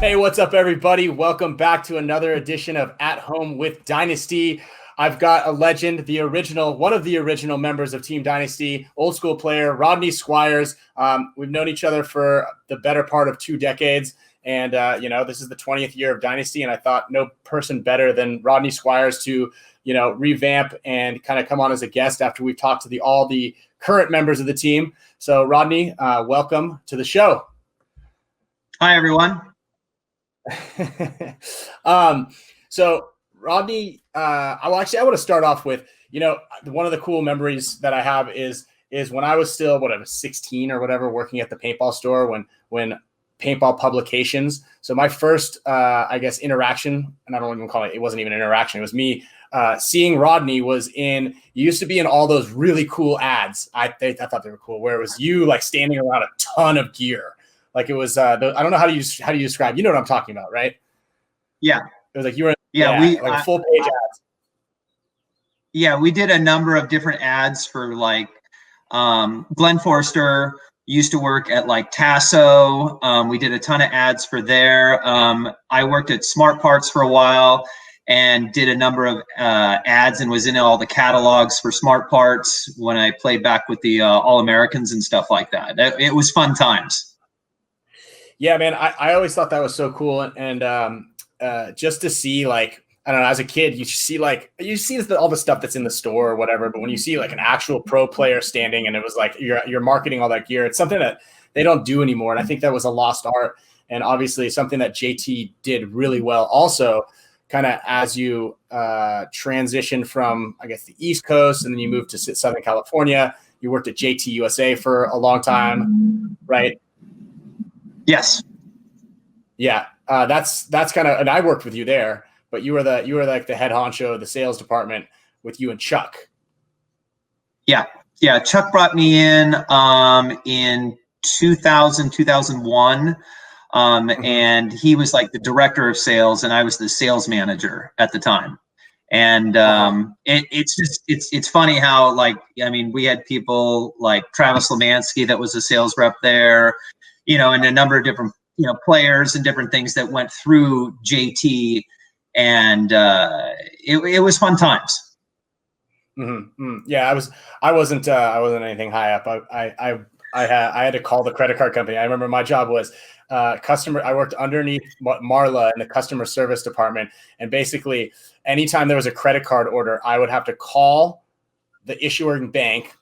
Hey, what's up, everybody? Welcome back to another edition of At Home with Dynasty. I've got a legend, one of the original members of Team Dynasty, old school player, Rodney Squires. We've known each other for the better part of 2 decades. And, this is the 20th year of Dynasty. And I thought no person better than Rodney Squires to, revamp and kind of come on as a guest after we've talked to all the current members of the team. So, Rodney, welcome to the show. Hi, everyone. So Rodney, I want to start off with, one of the cool memories that I have is when I was still, 16 or whatever, working at the paintball store when paintball publications. So my first, interaction, and I don't even call it wasn't even an interaction. It was me seeing Rodney you used to be in all those really cool ads. I thought they were cool, where it was you like standing around a ton of gear. Like it was, I don't know how do you describe, you know what I'm talking about, right? Yeah. It was like you were, a full page ads. Yeah, we did a number of different ads for Glenn Forster used to work at Tasso. We did a ton of ads for there. I worked at Smart Parts for a while and did a number of ads and was in all the catalogs for Smart Parts when I played back with the All-Americans and stuff like that. It was fun times. Yeah, man, I always thought that was so cool. And just to see, I don't know, as a kid, you see all the stuff that's in the store or whatever. But when you see an actual pro player standing and it was you're marketing all that gear, it's something that they don't do anymore. And I think that was a lost art. And obviously something that JT did really well also, kind of as you transition from, I guess, the East Coast and then you moved to Southern California. You worked at JT USA for a long time, right? Yes. Yeah. That's kind of, and I worked with you there, but you were like the head honcho of the sales department with you and Chuck. Yeah. Yeah. Chuck brought me in 2001. And he was like the director of sales and I was the sales manager at the time. And it's funny how we had people like Travis Lemansky that was a sales rep there, and a number of different, players and different things that went through JT, and it was fun times. Mm-hmm. Yeah, I wasn't anything high up. I had to call the credit card company. I remember my job was customer. I worked underneath Marla in the customer service department, and basically anytime there was a credit card order, I would have to call the issuing bank,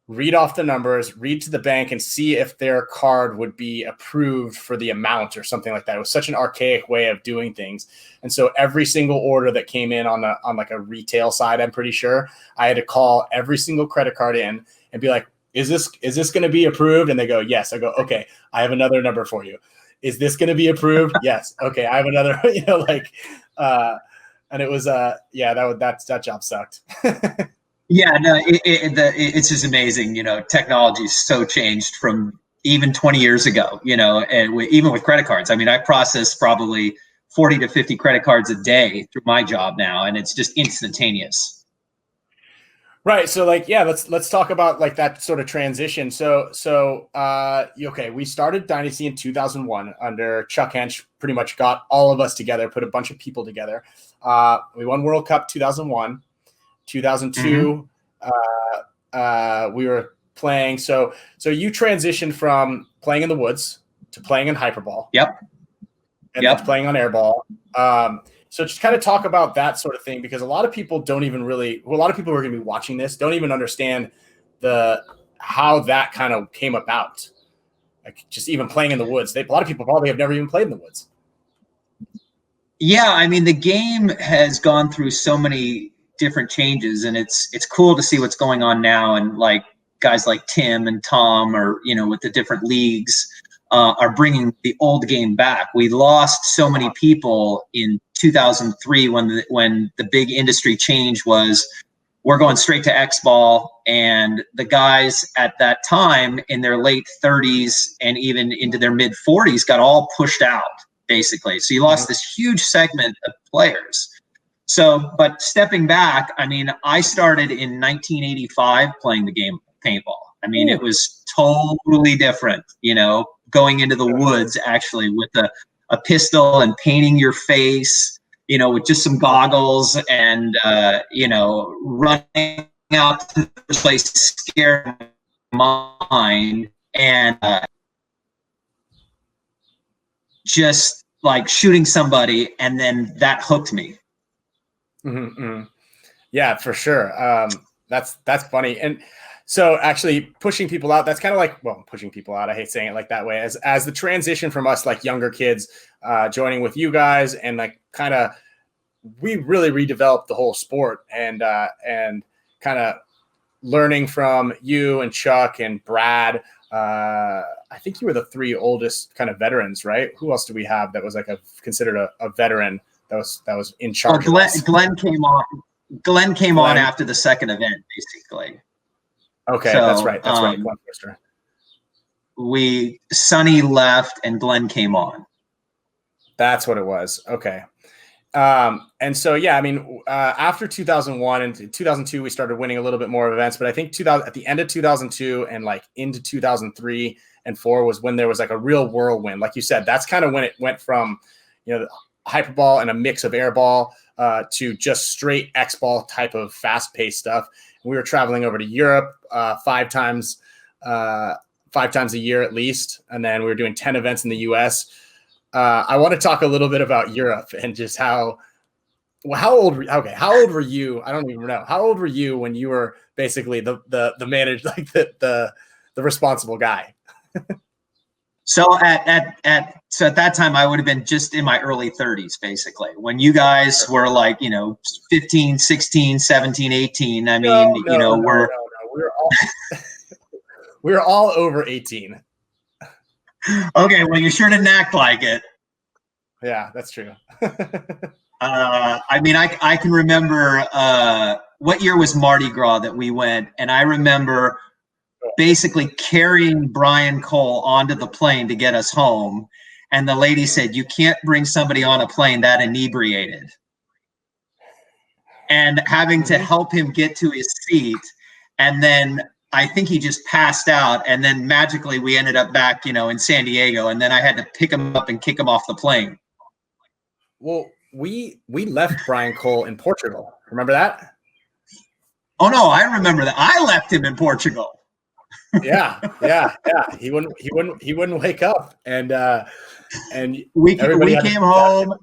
read off the numbers, read to the bank, and see if their card would be approved for the amount or something like that. It was such an archaic way of doing things. And so every single order that came in on a retail side, I'm pretty sure, I had to call every single credit card in and be like, is this going to be approved? And they go, yes. I go, okay, I have another number for you. Is this going to be approved? Yes. Okay, I have another, and it was, that job sucked. Yeah, no, it's just amazing. Technology's so changed from even 20 years ago, and even with credit cards. I mean, I process probably 40 to 50 credit cards a day through my job now, and it's just instantaneous. Right. So let's talk about that sort of transition. So we started Dynasty in 2001 under Chuck Hench, pretty much got all of us together, put a bunch of people together. We won World Cup 2001. 2002, we were playing. So you transitioned from playing in the woods to playing in hyperball. Yep. And then playing on airball. So just kind of talk about that sort of thing, because a lot of people a lot of people who are going to be watching this don't even understand how that kind of came about. Just even playing in the woods. A lot of people probably have never even played in the woods. Yeah. I mean, the game has gone through so many different changes, and it's cool to see what's going on now, and guys like Tim and Tom or with the different leagues are bringing the old game back. We lost so many people in 2003 when the big industry change was we're going straight to X-ball, and the guys at that time in their late 30s and even into their mid 40s got all pushed out basically. So you lost this huge segment of players. So, but stepping back, I mean, I started in 1985 playing the game of paintball. I mean, it was totally different, going into the woods actually with a pistol and painting your face, you know, with just some goggles and, you know, running out to the place scared mind and just like shooting somebody, and then that hooked me. Yeah, for sure. That's funny. And so actually pushing people out, that's kind of like, well, pushing people out, I hate saying it like that way, as the transition from us, like younger kids, joining with you guys, and like kind of, we really redeveloped the whole sport, and kind of learning from you and Chuck and Brad. I think you were the 3 oldest kind of veterans, right? Who else do we have that was like considered a veteran that was in charge? Glenn came on. Glenn came on after the second event, basically. Okay, so, that's right. That's right. Sonny left and Glenn came on. That's what it was. Okay. And so, yeah, I mean, after 2001 and 2002, we started winning a little bit more events, but I think at the end of 2002 and like into 2003 and 4 was when there was like a real whirlwind. Like you said, that's kind of when it went from, you know, hyperball and a mix of airball to just straight X-ball type of fast-paced stuff. And we were traveling over to Europe 5 times a year at least, and then we were doing 10 events in the U.S. I want to talk a little bit about Europe and just how old were you? I don't even know. How old were you when you were basically the manager, like the responsible guy? So at that time, I would have been just in my early 30s, basically. When you guys were like, you know, 15, 16, 17, 18. I mean, we're all over 18. Okay, well, you sure didn't act like it. Yeah, that's true. I mean, I can remember what year was Mardi Gras that we went, and I remember basically carrying Brian Cole onto the plane to get us home. And the lady said, "You can't bring somebody on a plane that inebriated." And having to help him get to his seat. And then I think he just passed out. And then magically we ended up back, you know, in San Diego. And then I had to pick him up and kick him off the plane. Well, we left Brian Cole in Portugal. Remember that? Oh, no, I remember that. I left him in Portugal. Yeah. He wouldn't wake up, and we came home.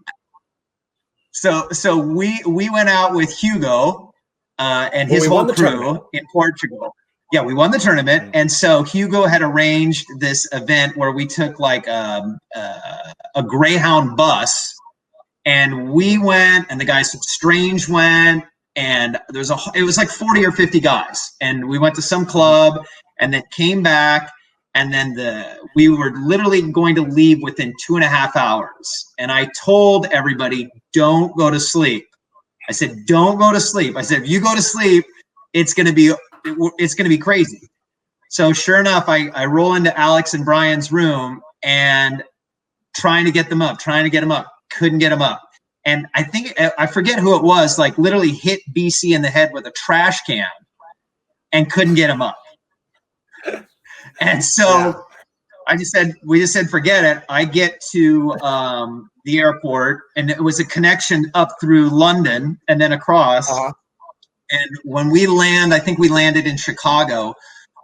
So we went out with Hugo and his whole crew in Portugal. Yeah, we won the tournament, and so Hugo had arranged this event where we took like a Greyhound bus, and we went, and the guys from Strange went, and it was like 40 or 50 guys, and we went to some club. And then came back, and then we were literally going to leave within 2.5 hours. And I told everybody, don't go to sleep. I said, don't go to sleep. I said, if you go to sleep, it's gonna be crazy. So sure enough, I roll into Alex and Brian's room and trying to get them up, couldn't get them up. And I forget who it was, like literally hit BC in the head with a trash can and couldn't get him up. And so we just said, forget it. I get to the airport, and it was a connection up through London and then across. And when we land, I think we landed in Chicago,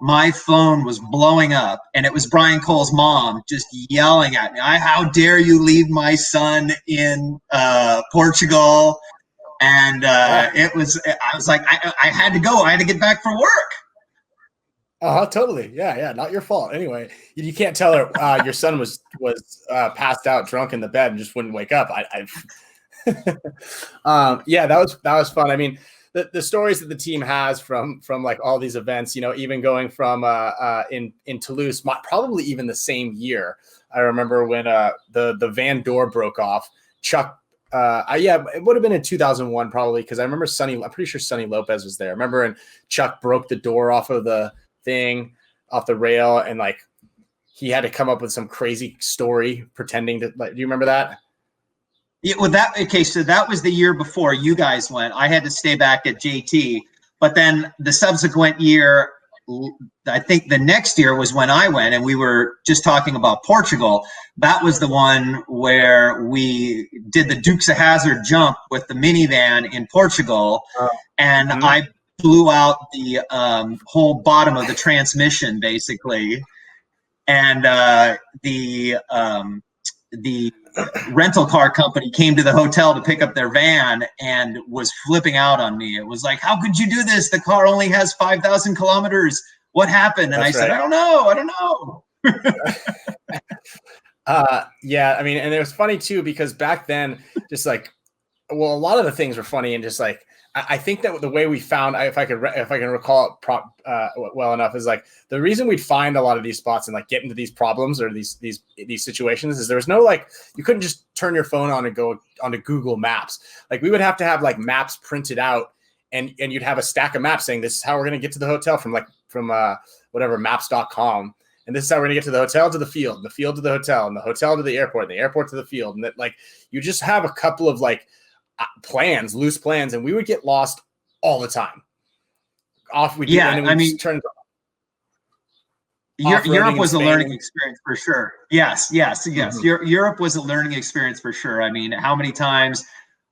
my phone was blowing up, and it was Brian Cole's mom just yelling at me, how dare you leave my son in Portugal? And I was like, I had to go. I had to get back for work. Totally. Yeah. Not your fault. Anyway, you can't tell her your son was passed out drunk in the bed and just wouldn't wake up. Yeah, that was fun. I mean, the stories that the team has from like all these events, you know, even going from in Toulouse, probably even the same year. I remember when the van door broke off. Chuck, it would have been in 2001 probably, because I remember I'm pretty sure Sonny Lopez was there. I remember, and Chuck broke the door off of the thing, off the rail, and like he had to come up with some crazy story pretending to, like, do you remember that? Yeah, well, so that was the year before you guys went. I had to stay back at JT, but then the subsequent year, I think the next year was when I went, and we were just talking about Portugal. That was the one where we did the Dukes of Hazzard jump with the minivan in Portugal, and I blew out the whole bottom of the transmission basically, and the rental car company came to the hotel to pick up their van and was flipping out on me. It was like, how could you do this? The car only has 5,000 kilometers. What happened? And I said, I don't know. Yeah, I mean, and it was funny too, because back then, just like, well, a lot of the things were funny, and just like, I think that the way we found, if I can recall it well enough, is like the reason we'd find a lot of these spots and like get into these problems or these situations is there was no, like, you couldn't just turn your phone on and go onto Google Maps. Like, we would have to have like maps printed out, and you'd have a stack of maps saying this is how we're going to get to the hotel from whatever maps.com. And this is how we're going to get to the hotel to the field to the hotel, and the hotel to the airport, and the airport to the field. And that, like, you just have a couple of like loose plans, and we would get lost all the time. Europe was a learning experience for sure. Yes. Mm-hmm. Europe was a learning experience for sure. I mean, how many times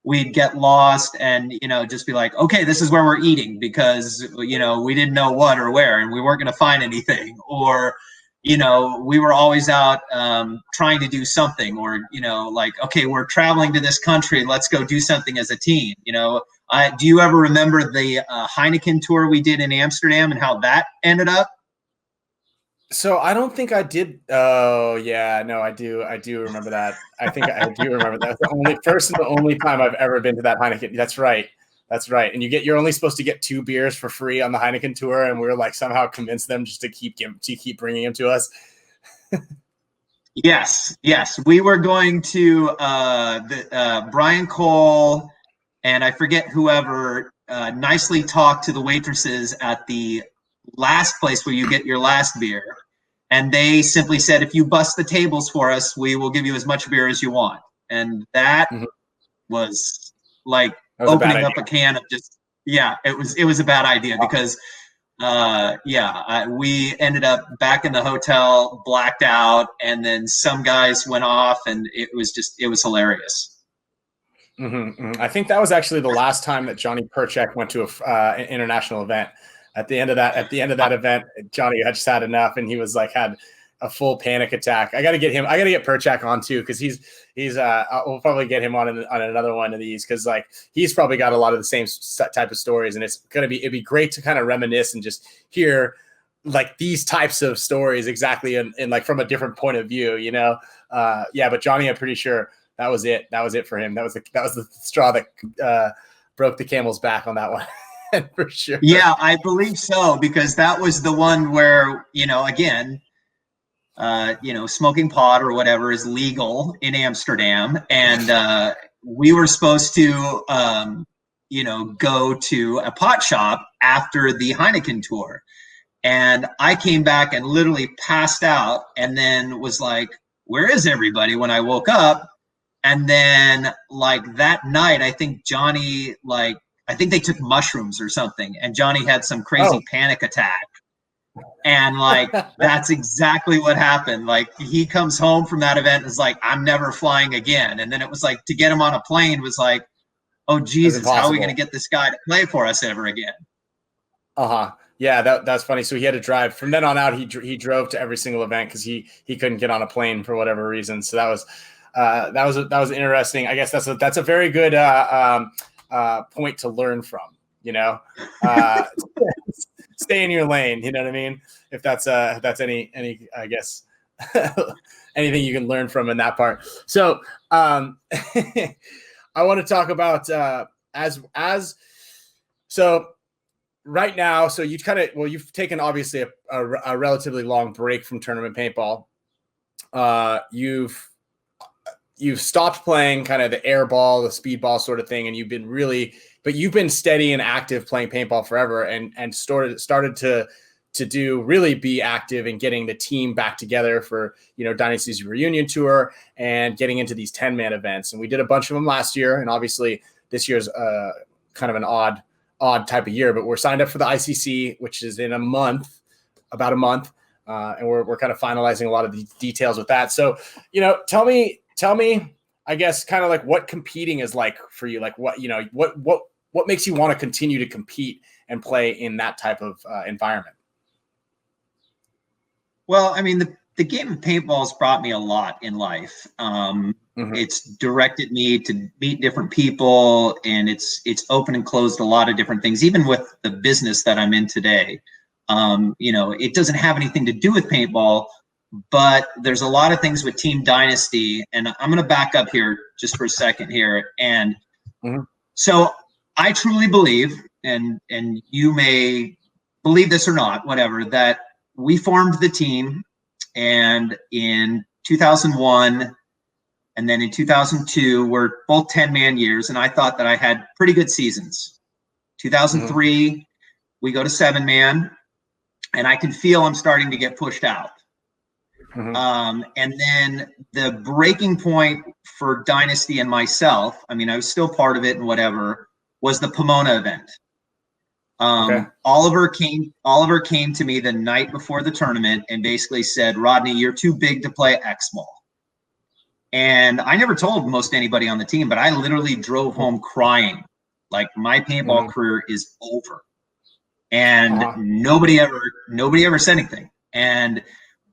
we'd get lost and, just be like, okay, this is where we're eating, because, we didn't know what or where, and we weren't going to find anything, or, we were always out trying to do something, or, like, okay, we're traveling to this country, let's go do something as a team. Do you ever remember the Heineken tour we did in Amsterdam and how that ended up? So I don't think I did. Oh yeah, no, I do remember that. I think I do remember that. That's the only time I've ever been to that Heineken. That's right. And you're only supposed to get 2 beers for free on the Heineken tour, and we were like somehow convinced them just to keep bringing them to us. Yes, we were going to Brian Cole, and I forget whoever nicely talked to the waitresses at the last place where you get your last beer, and they simply said, if you bust the tables for us, we will give you as much beer as you want. And that was like opening up a can of it was a bad idea, because we ended up back in the hotel, blacked out, and then some guys went off, and it was hilarious. I think that was actually the last time that Johnny Perchek went to an international event. At the end of that event, Johnny had just had enough, and he was like, had a full panic attack. I got to get Perchak on too, because we'll probably get him on another one of these, because like he's probably got a lot of the same type of stories, and it'd be great to kind of reminisce and just hear like these types of stories exactly in like from a different point of view, but Johnny, I'm pretty sure that was it for him. That was the straw that broke the camel's back on that one. For sure. Yeah, I believe so, because that was the one where, again, smoking pot or whatever is legal in Amsterdam. And we were supposed to, go to a pot shop after the Heineken tour. And I came back and literally passed out, and then was like, where is everybody when I woke up? And then like that night, I think Johnny, I think they took mushrooms or something, and Johnny had some crazy panic attack. And like, that's exactly what happened. Like, he comes home from that event and is like, I'm never flying again. And then it was like, to get him on a plane was like, oh Jesus, how are we going to get this guy to play for us ever again? Yeah, that's funny. So he had to drive from then on out. He drove to every single event because he couldn't get on a plane for whatever reason. So that was interesting. I guess that's a very good point to learn from, stay in your lane. You know what I mean? If that's any, I guess, anything you can learn from in that part. So I want to talk about so right now. So you've taken obviously a relatively long break from tournament paintball. You've stopped playing kind of the airball, the speedball sort of thing, and you've been steady and active playing paintball forever, and started to really be active in getting the team back together for Dynasty's reunion tour and getting into these 10-man events. And we did a bunch of them last year, and obviously this year's kind of an odd type of year, but we're signed up for the ICC, which is in a month. about a month, and we're kind of finalizing a lot of the details with that. So, tell me, I guess, kind of like what competing is like for you. Like what makes you want to continue to compete and play in that type of environment? Well, I mean, the game of paintball has brought me a lot in life. It's directed me to meet different people, and it's opened and closed a lot of different things, even with the business that I'm in today. It doesn't have anything to do with paintball, but there's a lot of things with Team Dynasty, and I'm going to back up here just for a second here. And so I truly believe, and you may believe this or not, whatever, that we formed the team, and in 2001 and then in 2002, we're both 10-man years, and I thought that I had pretty good seasons. 2003, we go to 7-man, and I can feel I'm starting to get pushed out. And then the breaking point for Dynasty and myself, I mean, I was still part of it and whatever, was the Pomona event. Oliver came to me the night before the tournament and basically said, "Rodney, you're too big to play X-Ball." And I never told most anybody on the team, but I literally drove home crying, like my paintball career is over. And nobody ever said anything. And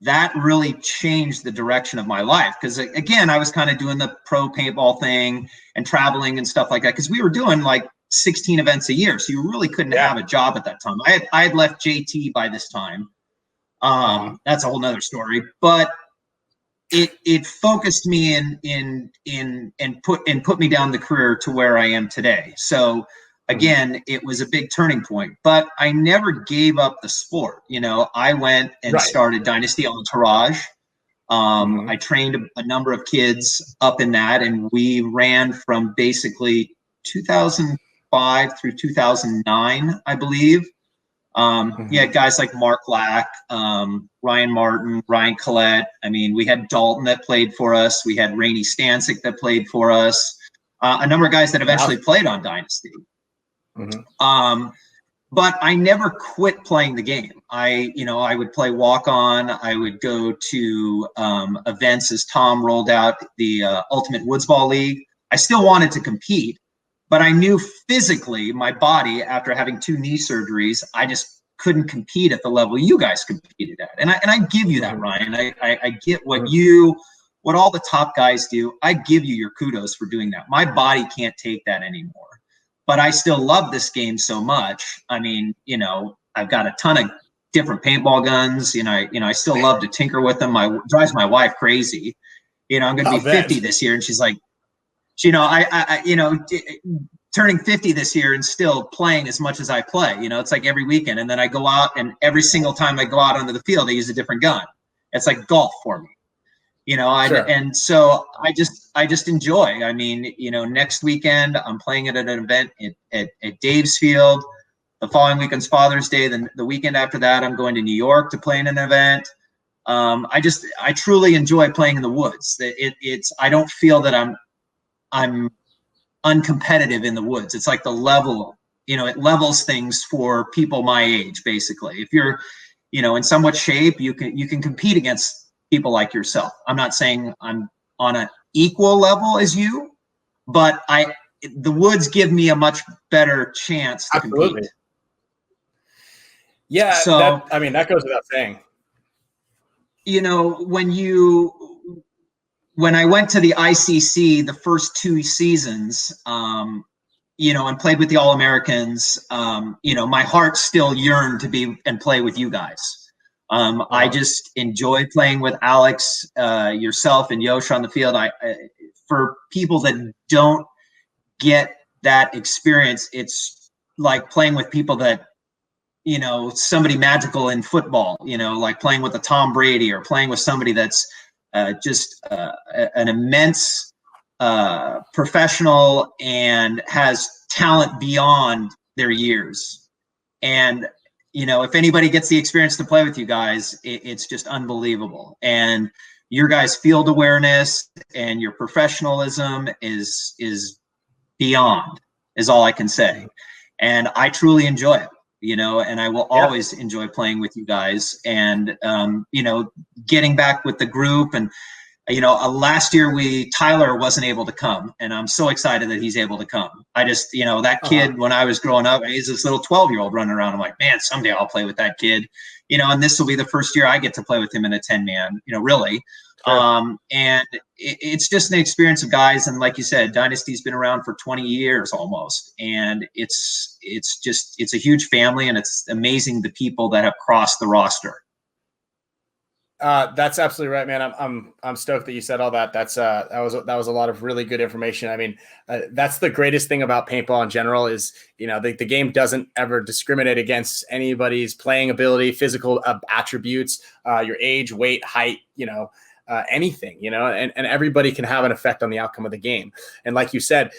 that really changed the direction of my life. Because again, I was kind of doing the pro paintball thing and traveling and stuff like that. Because we were doing like 16 events a year. So you really couldn't have a job at that time. I had left JT by this time. That's a whole nother story. But it focused me and put me down the career to where I am today. So again, it was a big turning point, but I never gave up the sport. I went and started Dynasty Entourage. I trained a number of kids up in that, and we ran from basically 2005 through 2009, I believe. Guys like Mark Lack, Ryan Martin, Ryan Collette. I mean, we had Dalton that played for us. We had Rainey Stancic that played for us. A number of guys that eventually played on Dynasty. But I never quit playing the game. I would play walk-on. I would go to events as Tom rolled out the Ultimate Woods Ball League. I still wanted to compete, but I knew physically my body, after having 2 knee surgeries, I just couldn't compete at the level you guys competed at. And I give you that, Ryan. I get what all the top guys do. I give you your kudos for doing that. My body can't take that anymore. But I still love this game so much. I mean, I've got a ton of different paintball guns. I still love to tinker with them. Drives my wife crazy. I'm going to be 50 this year, and she's like, turning 50 this year and still playing as much as I play. It's like every weekend, and then I go out, and every single time I go out onto the field, I use a different gun. It's like golf for me. And so I just enjoy. I mean, next weekend I'm playing at an event at Dave's Field. The following weekend's Father's Day. Then the weekend after that, I'm going to New York to play in an event. I truly enjoy playing in the woods. I don't feel that I'm uncompetitive in the woods. It's like the level, it levels things for people my age, basically. If you're, in somewhat shape, you can compete against people like yourself. I'm not saying I'm on an equal level as you, but the woods give me a much better chance to compete. Yeah, so that goes without saying. When I went to the ICC the first 2 seasons, and played with the All-Americans, my heart still yearned to be and play with you guys. I just enjoy playing with Alex, yourself, and Yosh on the field. For people that don't get that experience, it's like playing with people that, somebody magical in football, like playing with a Tom Brady, or playing with somebody that's just an immense professional and has talent beyond their years. And if anybody gets the experience to play with you guys, it's just unbelievable. And your guys' field awareness and your professionalism is beyond, is all I can say. And I truly enjoy it. and I will always enjoy playing with you guys. And, getting back with the group, and, last year Tyler wasn't able to come, and I'm so excited that he's able to come. I just, that kid, when I was growing up, he's this little 12-year-old running around. I'm like, man, someday I'll play with that kid, and this will be the first year I get to play with him in a 10-man, really. Sure. And it's just an experience of guys. And like you said, Dynasty's been around for 20 years almost. And it's a huge family, and it's amazing the people that have crossed the roster. That's absolutely right, man. I'm stoked that you said all that. That was a lot of really good information. I mean, that's the greatest thing about paintball in general is, the game doesn't ever discriminate against anybody's playing ability, physical attributes, your age, weight, height, anything, and everybody can have an effect on the outcome of the game. And like you said,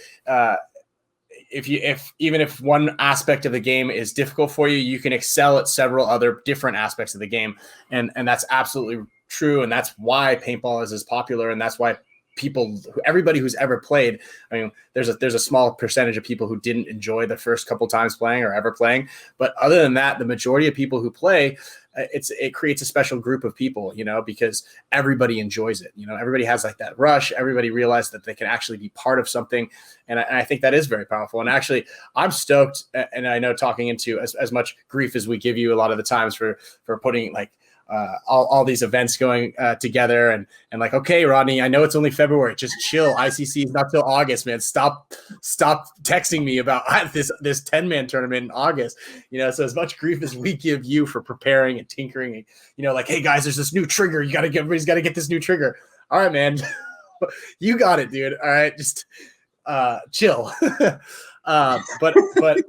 even if one aspect of the game is difficult for you, you can excel at several other different aspects of the game. And that's absolutely true. And that's why paintball is as popular. And that's why everybody who's ever played, I mean, there's a small percentage of people who didn't enjoy the first couple times playing or ever playing. But other than that, the majority of people who play, it creates a special group of people, because everybody enjoys it. Everybody has like that rush. Everybody realized that they can actually be part of something. And I think that is very powerful. And actually, I'm stoked. And I know talking into as much grief as we give you a lot of the times for putting like, all these events going together and like, okay, Rodney, I know it's only February, just chill. ICC is not till August, man. Stop texting me about this 10-man tournament in August. So as much grief as we give you for preparing and tinkering, and, like, hey guys, there's this new trigger. Everybody's got to get this new trigger. All right, man, you got it, dude. All right, just chill. But like,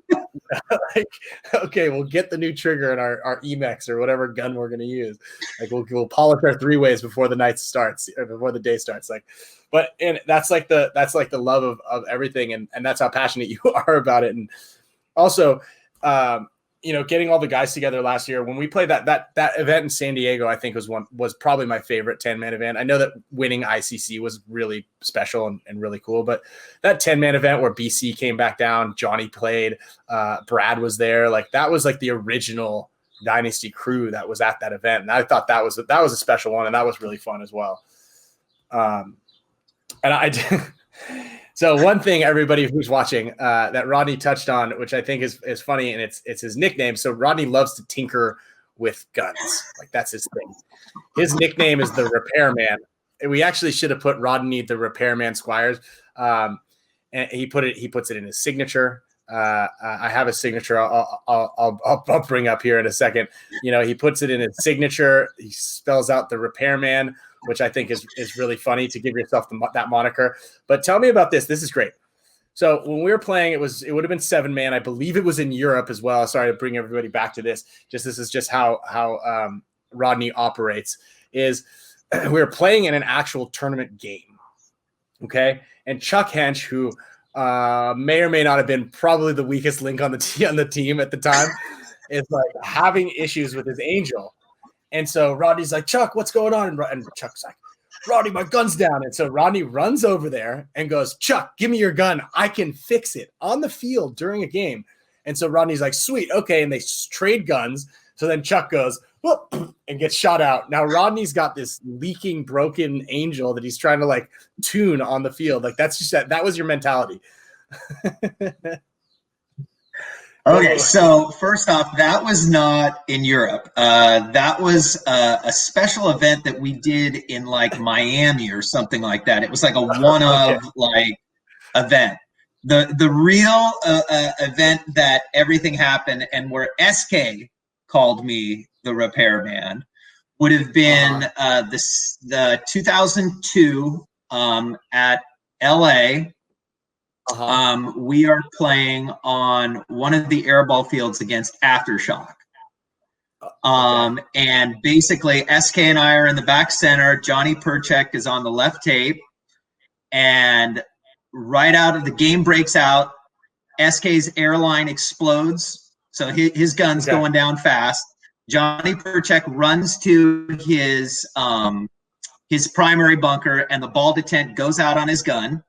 okay, we'll get the new trigger in our Emacs or whatever gun we're going to use. Like we'll polish our 3-ways before the night starts or before the day starts. Like, and that's like the love of everything. And that's how passionate you are about it. And also, getting all the guys together last year when we played that event in San Diego, I think was probably my favorite 10-man event. I know that winning ICC was really special and really cool, but that 10-man event where BC came back down, Johnny played, Brad was there. Like that was like the original Dynasty crew that was at that event. And I thought that was a special one. And that was really fun as well. And I did. So one thing, everybody who's watching, that Rodney touched on, which I think is funny, and it's his nickname. So Rodney loves to tinker with guns. Like that's his thing. His nickname is the Repairman. We actually should have put Rodney the Repairman Squires. And he puts it in his signature. I have a signature I'll bring up here in a second. He puts it in his signature. He spells out the Repairman, which I think is really funny to give yourself that moniker. But tell me about this. This is great. So when we were playing, it would have been 7-man. I believe it was in Europe as well. Sorry to bring everybody back to this. This is just how Rodney operates. Is we were playing in an actual tournament game, okay? And Chuck Hench, who may or may not have been probably the weakest link on the team at the time, is like having issues with his angel. And so Rodney's like, Chuck, what's going on? And Chuck's like, Rodney, my gun's down. And so Rodney runs over there and goes, Chuck, give me your gun. I can fix it on the field during a game. And so Rodney's like, sweet, okay. And they trade guns. So then Chuck goes, whoop, and gets shot out. Now Rodney's got this leaking, broken angel that he's trying to like tune on the field. Like that's just that was your mentality. Okay, so first off, that was not in Europe. That was a special event that we did in like Miami or something like that. It was like a one-of like event. The real event that everything happened and where SK called me the Repairman would have been the 2002 at LA. We are playing on one of the airball fields against Aftershock. And basically SK and I are in the back center. Johnny Perchek is on the left tape. And right out of the game breaks out, SK's airline explodes. So his gun's going down fast. Johnny Perchek runs to his primary bunker and the ball detent goes out on his gun.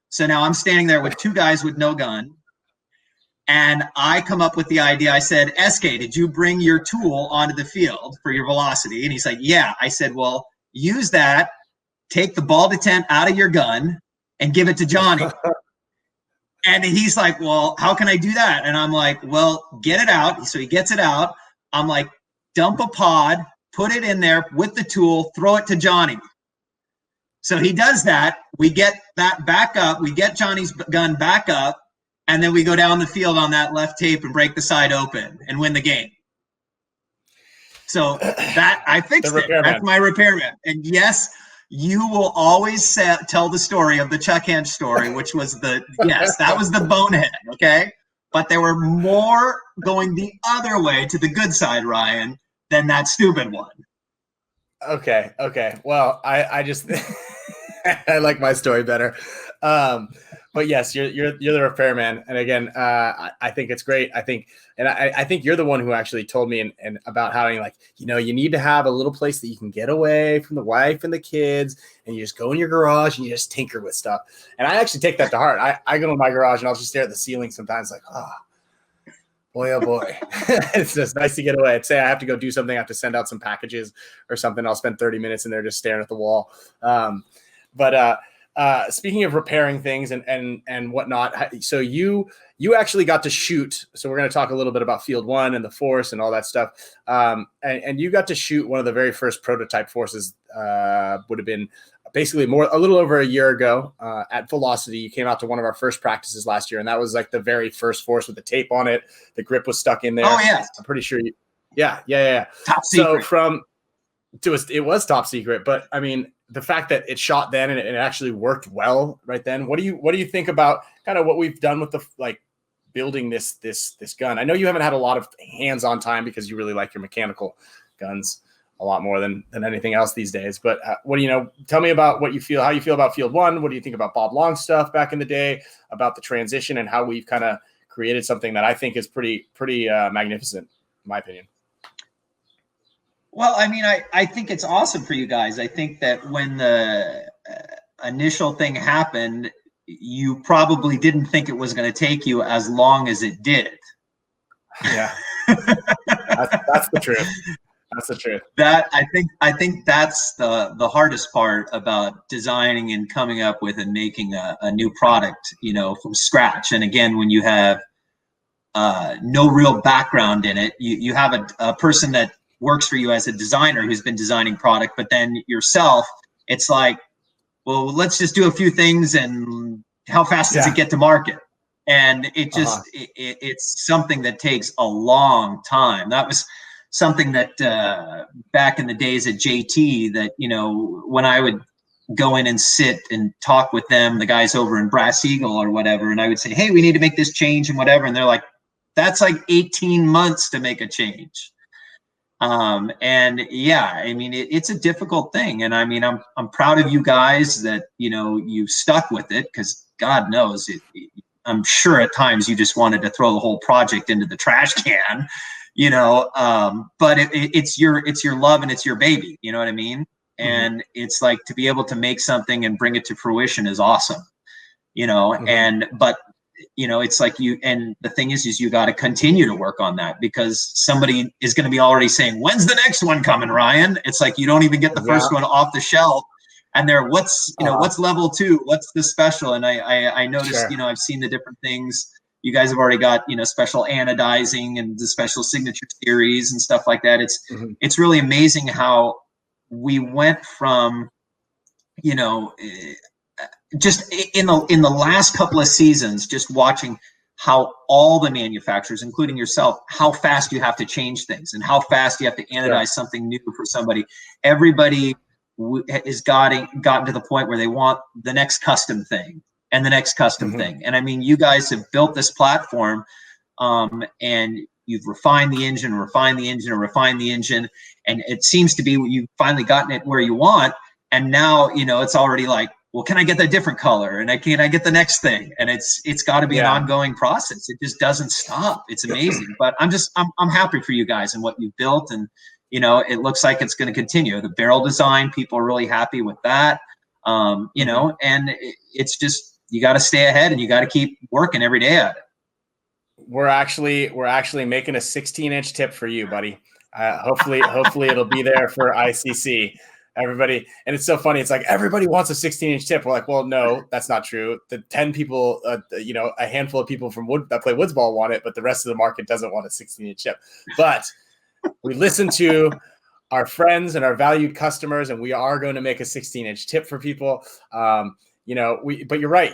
So now I'm standing there with 2 guys with no gun. And I come up with the idea. I said, SK, did you bring your tool onto the field for your velocity? And he's like, yeah. I said, well, use that, take the ball detent out of your gun and give it to Johnny. And he's like, well, how can I do that? And I'm like, well, get it out. So he gets it out. I'm like, dump a pod, put it in there with the tool, throw it to Johnny. So he does that. We get that back up. We get Johnny's gun back up. And then we go down the field on that left tape and break the side open and win the game. So that I fixed it. That's my repairman. And yes, you will always tell the story of the Chuck Hench story, which was that was the bonehead. Okay. But there were more going the other way to the good side, Ryan, than that stupid one. Okay. Well, I just, I like my story better. But yes, you're the repairman, and again, I think it's great. I think you're the one who actually told me and about how, like, you need to have a little place that you can get away from the wife and the kids, and you just go in your garage and you just tinker with stuff. And I actually take that to heart. I go to my garage and I'll just stare at the ceiling sometimes, like, oh boy. It's just nice to get away. Say I have to go do something, I have to send out some packages or something, I'll spend 30 minutes in there just staring at the wall. Speaking of repairing things and whatnot, so you actually got to shoot. So we're going to talk a little bit about Field 1 and the Force and all that stuff. And you got to shoot one of the very first prototype Forces. Would have been basically a little over a year ago at Velocity. You came out to one of our first practices last year, and that was like the very first Force with the tape on it. The grip was stuck in there. Oh yeah, I'm pretty sure. Yeah. Top secret. So it was top secret, but I mean, the fact that it shot then and it actually worked well right then. What do you think about kind of what we've done with the building this gun? I know you haven't had a lot of hands-on time because you really like your mechanical guns a lot more than anything else these days. But what do you know? Tell me about how you feel about Field 1. What do you think about Bob Long's stuff back in the day, about the transition and how we've kind of created something that I think is pretty magnificent, in my opinion. Well, I mean, I think it's awesome for you guys. I think that when the initial thing happened, you probably didn't think it was going to take you as long as it did. Yeah, that's the truth. That's the truth. That I think that's the hardest part about designing and coming up with and making a new product, from scratch. And again, when you have no real background in it, you have a person that works for you as a designer who's been designing product, but then yourself, it's like, well, let's just do a few things and how fast does it get to market? And it just, it's something that takes a long time. That was something that back in the days at JT that, when I would go in and sit and talk with them, the guys over in Brass Eagle or whatever, and I would say, hey, we need to make this change and whatever. And they're like, that's like 18 months to make a change. And yeah, I mean, it's a difficult thing. And I mean, I'm proud of you guys that, you stuck with it, because God knows I'm sure at times you just wanted to throw the whole project into the trash can, but it's your love and it's your baby. You know what I mean? Mm-hmm. And it's like, to be able to make something and bring it to fruition is awesome, mm-hmm. But it's like and the thing is you got to continue to work on that, because somebody is going to be already saying, when's the next one coming, Ryan? It's like, you don't even get the first one off the shelf. And what's level 2? What's the special? And I noticed, sure. I've seen the different things. You guys have already got, special anodizing and the special signature series and stuff like that. It's really amazing how we went from, just in the last couple of seasons, just watching how all the manufacturers, including yourself, how fast you have to change things and how fast you have to anodize something new for somebody. Everybody is gotten to the point where they want the next custom thing and the next custom mm-hmm. thing. And I mean, you guys have built this platform, and you've refined the engine, and it seems to be you've finally gotten it where you want. And now, it's already like, well, can I get the different color? And can I get the next thing? And it's got to be an ongoing process. It just doesn't stop. It's amazing. But I'm happy for you guys and what you've built. And, it looks like it's going to continue. The barrel design, people are really happy with that. And it's just, you got to stay ahead and you got to keep working every day at it. we're actually making a 16-inch tip for you, buddy. Hopefully it'll be there for ICC. Everybody, and it's so funny. It's like everybody wants a 16-inch tip. We're like, well, no, that's not true. The 10 people, a handful of people from that play woods ball want it, but the rest of the market doesn't want a 16-inch tip. But we listen to our friends and our valued customers, and we are going to make a 16-inch tip for people. But you're right.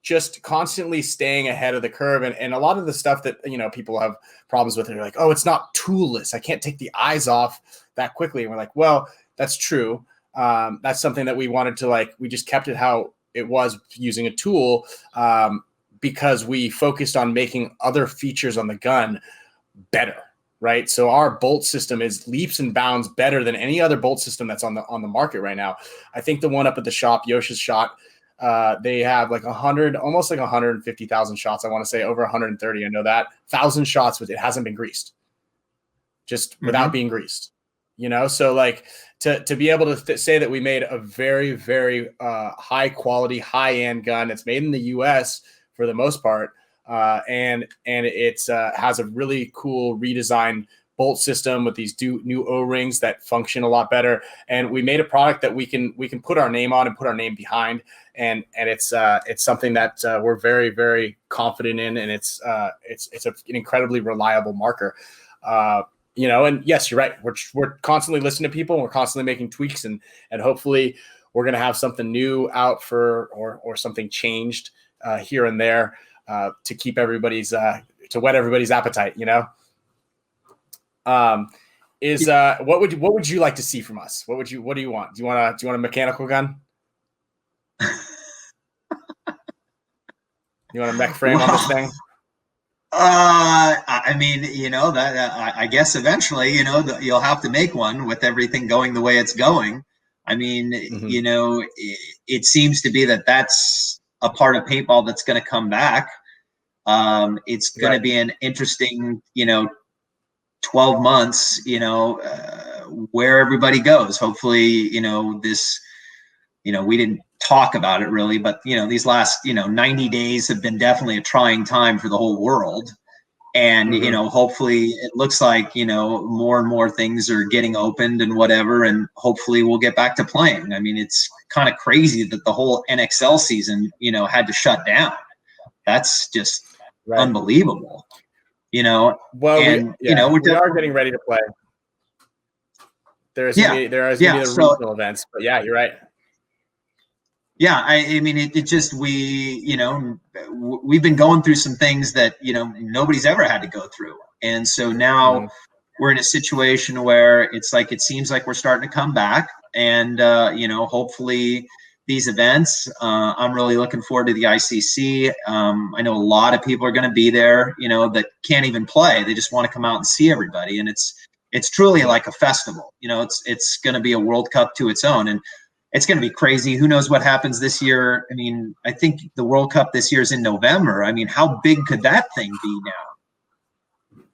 Just constantly staying ahead of the curve, and a lot of the stuff that people have problems with, they're like, oh, it's not toolless. I can't take the eyes off that quickly. And we're like, well, that's true. That's something that we wanted to we just kept it how it was using a tool because we focused on making other features on the gun better, right? So our bolt system is leaps and bounds better than any other bolt system that's on the market right now. I think the one up at the shop, Yosha's Shot, they have like 100, almost like 150,000 shots. I want to say over 130. I know that 1,000 shots with it hasn't been greased, just without being greased. So to be able to say that we made a very, very high quality, high end gun. It's made in the U.S. for the most part, and it's has a really cool redesigned bolt system with these new O-rings that function a lot better. And we made a product that we can put our name on and put our name behind, and it's something that we're very, very confident in, and it's an incredibly reliable marker. And yes, you're right. We're constantly listening to people, and we're constantly making tweaks, and hopefully we're going to have something new out or something changed here and there to keep to whet everybody's appetite. What would you like to see from us? What do you want? Do you want a mechanical gun? You want a mech frame on this thing? I mean, I guess eventually, you'll have to make one with everything going the way it's going. I mean, it seems to be that's a part of paintball that's going to come back. It's going to be an interesting, 12 months, where everybody goes. Hopefully, we didn't talk about it really, but these last 90 days have been definitely a trying time for the whole world, and hopefully it looks like more and more things are getting opened and whatever, and hopefully we'll get back to playing. I mean, it's kind of crazy that the whole NXL season had to shut down. That's just unbelievable. Well, and we are getting ready to play. There is going to be the regional events, but yeah, you're right. Yeah, I mean, it just, we've been going through some things that, nobody's ever had to go through. And so now we're in a situation where it's like, it seems like we're starting to come back, and, hopefully these events, I'm really looking forward to the ICC. I know a lot of people are going to be there, that can't even play. They just want to come out and see everybody. And it's truly like a festival. It's going to be a World Cup to its own. And it's going to be crazy. Who knows what happens this year? I mean, I think the World Cup this year is in November. I mean, how big could that thing be now?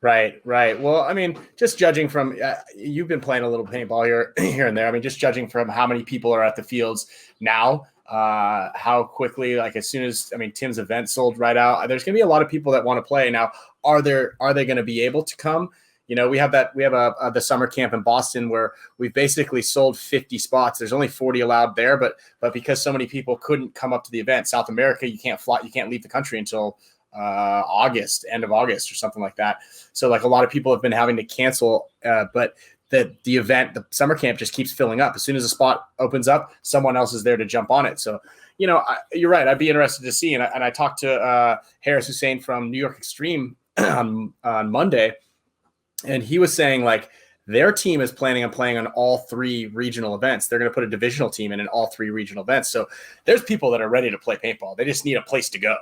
Right. Well, I mean, just judging from you've been playing a little paintball here and there. I mean, just judging from how many people are at the fields now, how quickly, as soon as Tim's event sold right out, there's going to be a lot of people that want to play now. Are they going to be able to come? We have the summer camp in Boston where we've basically sold 50 spots. There's only 40 allowed there, but because so many people couldn't come up to the event, South America, you can't fly, you can't leave the country until end of August or something like that. So a lot of people have been having to cancel, but the event, the summer camp just keeps filling up. As soon as a spot opens up, someone else is there to jump on it. So, you're right. I'd be interested to see. And I talked to Harris Hussein from New York Extreme on Monday, and he was saying their team is planning on playing on all 3 regional events. They're going to put a divisional team in all 3 regional events. So there's people that are ready to play paintball. They just need a place to go.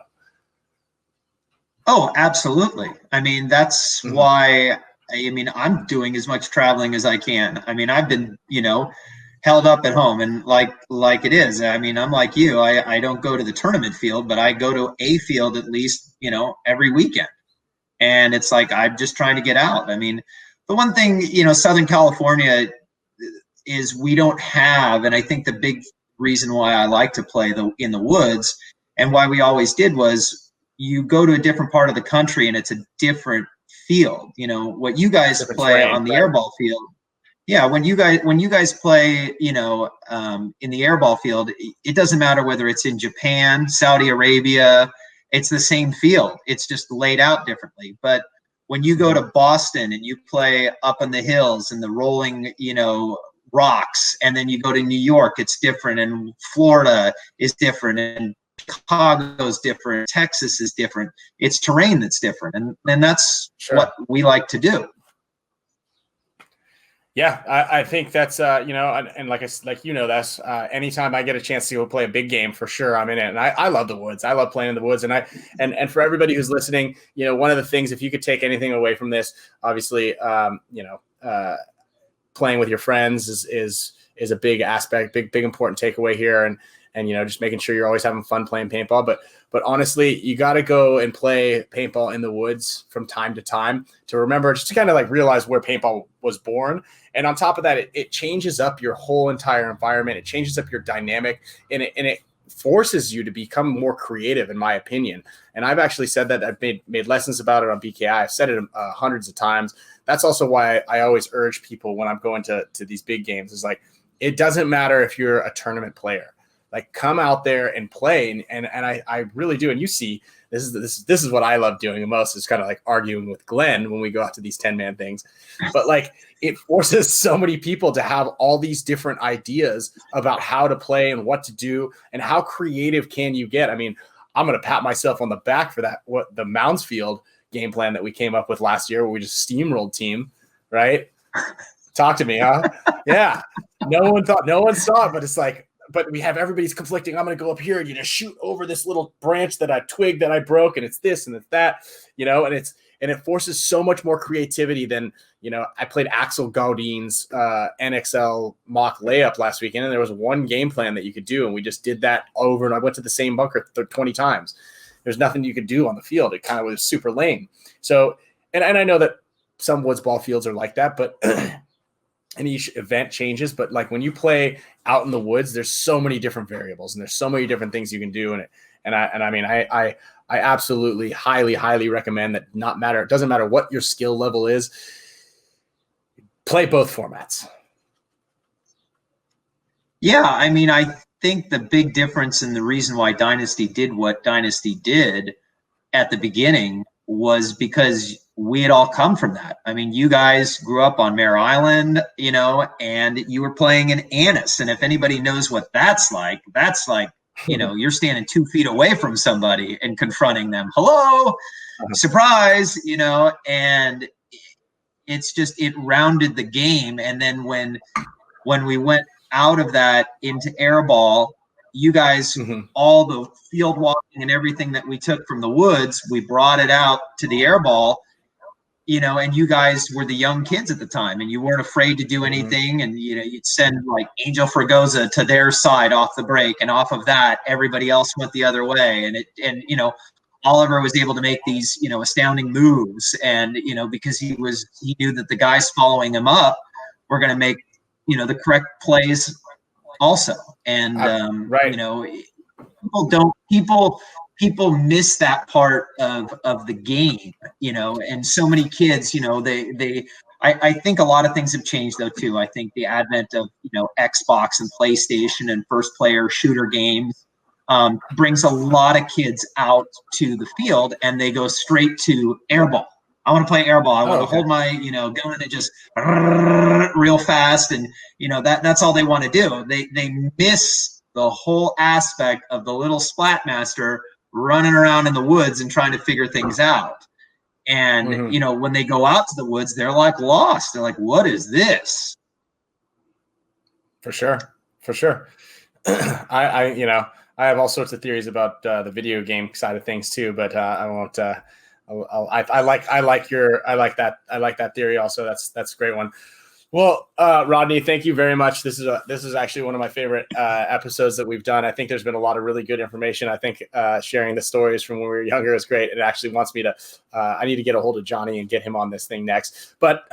Oh, absolutely. I mean, that's why, I'm doing as much traveling as I can. I mean, I've been, held up at home, and like it is. I mean, I'm like you. I don't go to the tournament field, but I go to a field at least, every weekend. And it's like, I'm just trying to get out. I mean, the one thing, Southern California is we don't have, and I think the big reason why I like to play in the woods and why we always did was, you go to a different part of the country and it's a different field. You know, what you guys Different play terrain, on the right? airball field. Yeah, when you guys play, you know, in the airball field, it doesn't matter whether it's in Japan, Saudi Arabia, it's the same field. It's just laid out differently. But when you go to Boston and you play up in the hills and the rolling, you know, rocks, and then you go to New York, it's different, and Florida is different, and Chicago's different, Texas is different. It's terrain that's different, and that's Sure. what we like to do. Yeah, I think that's you know, and like you know, that's anytime I get a chance to go play a big game, for sure I'm in it. And I love the woods. I love playing in the woods. And for everybody who's listening, you know, one of the things, if you could take anything away from this, obviously, you know, playing with your friends is a big aspect, big important takeaway here. And you know, just making sure you're always having fun playing paintball. But honestly, you got to go and play paintball in the woods from time to time to remember, just to kind of like realize where paintball was born. And on top of that, it changes up your whole entire environment. It changes up your dynamic, and it forces you to become more creative, in my opinion. And I've actually said that. I've made lessons about it on BKI. I've said it hundreds of times. That's also why I always urge people when I'm going to these big games is like, it doesn't matter if you're a tournament player. Like, come out there and play, and I really do. And you see, this is what I love doing the most, is kind of like arguing with Glenn when we go out to these 10-man things. But like, it forces so many people to have all these different ideas about how to play and what to do and how creative can you get. I mean, I'm gonna pat myself on the back for that. What the Moundsfield game plan that we came up with last year, where we just steamrolled team, right? Talk to me, huh? Yeah. No one saw it, but it's like, but we have everybody's conflicting. I'm going to go up here and, you know, shoot over this little branch that I twigged that I broke, and it's this and it's that, you know, and it forces so much more creativity than, you know, I played Axel Gaudin's NXL mock layup last weekend, and there was one game plan that you could do, and we just did that over, and I went to the same bunker 20 times. There's nothing you could do on the field. It kind of was super lame. So, and I know that some woods ball fields are like that, but and each event changes. But like, when you play out in the woods, there's so many different variables, and there's so many different things you can do in it. And I mean, I absolutely highly recommend that. It doesn't matter what your skill level is, play both formats. Yeah, I mean, I think the big difference and the reason why Dynasty did what Dynasty did at the beginning was because we had all come from that. I mean, you guys grew up on Mare Island, you know, and you were playing in Annis. And if anybody knows what that's like, you know, you're standing 2 feet away from somebody and confronting them. Hello, surprise, you know, and it's just, it rounded the game. And then when we went out of that into airball, you guys, all the field walking and everything that we took from the woods, we brought it out to the airball, you know, and you guys were the young kids at the time, and you weren't afraid to do anything. And, you know, you'd send like Angel Fragoza to their side off the break, and off of that, everybody else went the other way. And, you know, Oliver was able to make these, you know, astounding moves. And, you know, because he knew that the guys following him up were going to make, you know, the correct plays also. And right. you know, people miss that part of the game, you know. And so many kids, you know, I think a lot of things have changed though too. I think the advent of, you know, Xbox and PlayStation and first player shooter games brings a lot of kids out to the field, and they go straight to airball. I want to play airball. I want to hold my, you know, gun and just real fast. And, you know, that's all they want to do. They miss the whole aspect of the little splat master running around in the woods and trying to figure things out. And, you know, when they go out to the woods, they're like lost. They're like, what is this? For sure. I you know, I have all sorts of theories about the video game side of things too, but I won't. I like that theory also. That's a great one. Well, Rodney, thank you very much. This is actually one of my favorite episodes that we've done. I think there's been a lot of really good information. I think sharing the stories from when we were younger is great. It actually wants me to. I need to get a hold of Johnny and get him on this thing next. But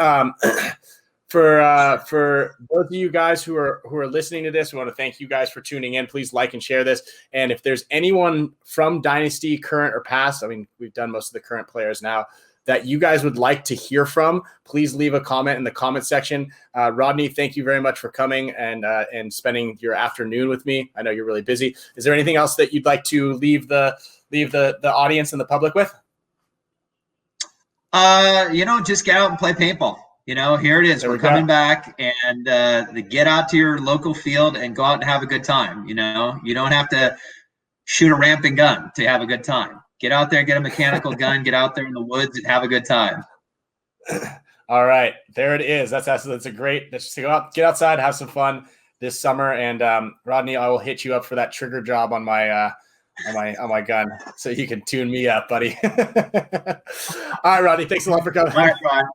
for both of you guys who are listening to this, we want to thank you guys for tuning in. Please like and share this. And if there's anyone from Dynasty, current or past, I mean, we've done most of the current players now, that you guys would like to hear from, please leave a comment in the comment section. Rodney, thank you very much for coming and spending your afternoon with me. I know you're really busy. Is there anything else that you'd like to leave the audience and the public with? Just get out and play paintball. Here it is. We're coming back, and get out to your local field and go out and have a good time. You don't have to shoot a ramping gun to have a good time. Get out there, get a mechanical gun, get out there in the woods and have a good time. All right, there it is. That's a great. Let's just go out, get outside, have some fun this summer. And Rodney, I will hit you up for that trigger job on my gun, so you can tune me up, buddy. All right, Rodney, thanks a lot for coming. All right, Ryan.